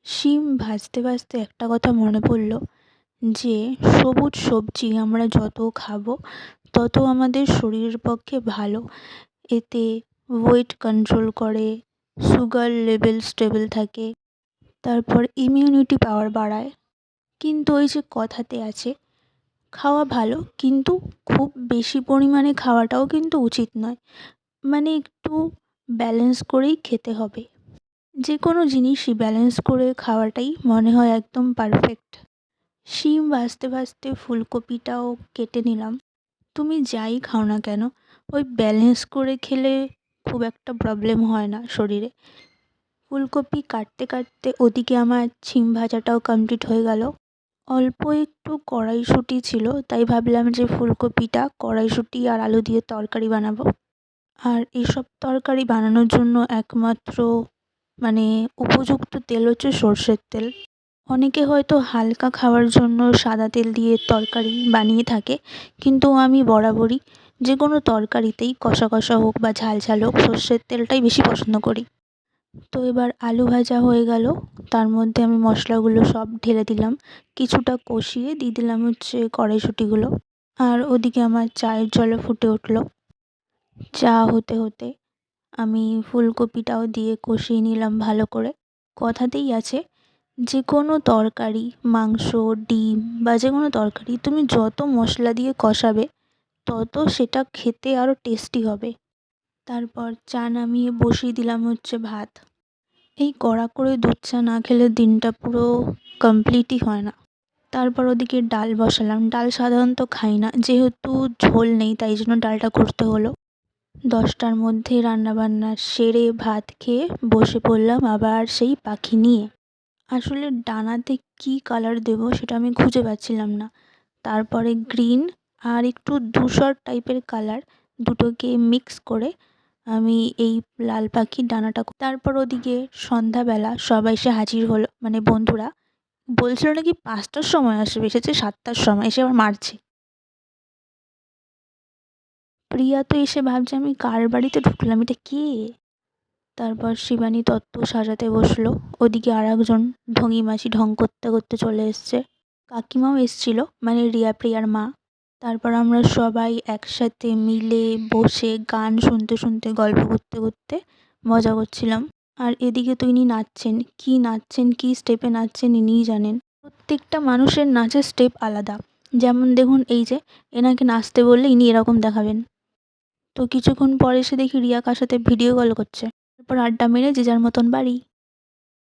শিম ভাজতে ভাজতে একটা কথা মনে পড়ল যে সবুজ সবজি আমরা যত খাবো তত আমাদের শরীরের পক্ষে ভালো। এতে ওয়েট কন্ট্রোল করে, সুগার লেভেল স্টেবল থাকে, তারপর ইমিউনিটি পাওয়ার বাড়ায়। কিন্তু ওই যে কথাতে আছে, খাওয়া ভালো কিন্তু খুব বেশি পরিমাণে খাওয়াটাও কিন্তু উচিত নয়। মানে একটু ব্যালেন্স করেই খেতে হবে। যে কোনো জিনিসই ব্যালেন্স করে খাওয়াটাই মনে হয় একদম পারফেক্ট। শিম ভাজতে ভাজতে ফুলকপিটাও কেটে নিলাম। তুমি যাই খাও না কেন, ওই ব্যালেন্স করে খেলে খুব একটা প্রবলেম হয় না শরীরে। ফুলকপি কাটতে কাটতে ওদিকে আমার শিম ভাজাটাও কমপ্লিট হয়ে গেল। অল্প একটু কড়াইশুঁটি ছিল, তাই ভাবলাম যে ফুলকপিটা কড়াইশুঁটি আর আলু দিয়ে তরকারি বানাবো। আর এসব তরকারি বানানোর জন্য একমাত্র উপযুক্ত তেল হচ্ছে সর্ষের তেল। অনেকে হয়তো হালকা খাওয়ার জন্য সাদা তেল দিয়ে তরকারি বানিয়ে থাকে, কিন্তু আমি বরাবরই যে কোনো তরকারিতেই কষা কষা হোক বা ঝাল ঝাল হোক সর্ষের তেলটাই বেশি পছন্দ করি। তো এবার আলু ভাজা হয়ে গেল, তার মধ্যে আমি মশলাগুলো সব ঢেলে দিলাম, কিছুটা কষিয়ে দিয়ে দিলাম হচ্ছে কড়াইশুঁটিগুলো। আর ওদিকে আমার চায়ের জলও ফুটে উঠল। চা হতে হতে আমি ফুলকপিটাও দিয়ে কষিয়ে নিলাম ভালো করে। কথাতেই আছে, যে কোনো তরকারি, মাংস, ডিম বা যে কোনো তরকারি তুমি যত মশলা দিয়ে কষাবে তত সেটা খেতে আরও টেস্টি হবে। তারপর চা নামিয়ে বসিয়ে দিলাম হচ্ছে ভাত। এই কড়া করে দুধ চা না খেলে দিনটা পুরো কমপ্লিটই হয় না। তারপর ওদিকে ডাল বসালাম। ডাল সাধারণত খাই না, যেহেতু ঝোল নেই তাই জন্য ডালটা করতে হলো। 10টার মধ্যে রান্নাবান্না সেরে ভাত খেয়ে বসে পড়লাম আবার সেই পাখি নিয়ে। আসলে ডানাতে কী কালার দেবো সেটা আমি খুঁজে পাচ্ছিলাম না। তারপরে গ্রিন আর একটু ধূসর টাইপের কালার দুটোকে মিক্স করে আমি এই লাল পাখির ডানাটা। তারপর ওদিকে সন্ধ্যাবেলা সবাই এসে হাজির হলো, বন্ধুরা বলছিল নাকি 5টার সময় আসবে, এসেছে 7টার সময়, এসে আবার মারছে। প্রিয়া তো এসে ভাবছে আমি কার বাড়িতে ঢুকলাম, এটা কে। তারপর শিবানী তত্ত্ব সাজাতে বসলো। ওদিকে আর একজন ঢঙি মাঝি ঢং করতে করতে চলে এসছে। কাকিমাও এসছিল, রিয়া প্রিয়ার মা। তারপর আমরা সবাই একসাথে মিলে বসে গান শুনতে শুনতে গল্প করতে করতে মজা করছিলাম। আর এদিকে তো ইনি নাচছেন, কী স্টেপে নাচছেন ইনিই জানেন। প্রত্যেকটা মানুষের নাচের স্টেপ আলাদা। যেমন দেখুন, এই যে এনাকে নাচতে বললে ইনি এরকম দেখাবেন। তো কিছুক্ষণ পরে এসে দেখি রিয়া কার সাথে ভিডিও কল করছে। তারপর আড্ডা মেরে যে যার মতন বাড়ি।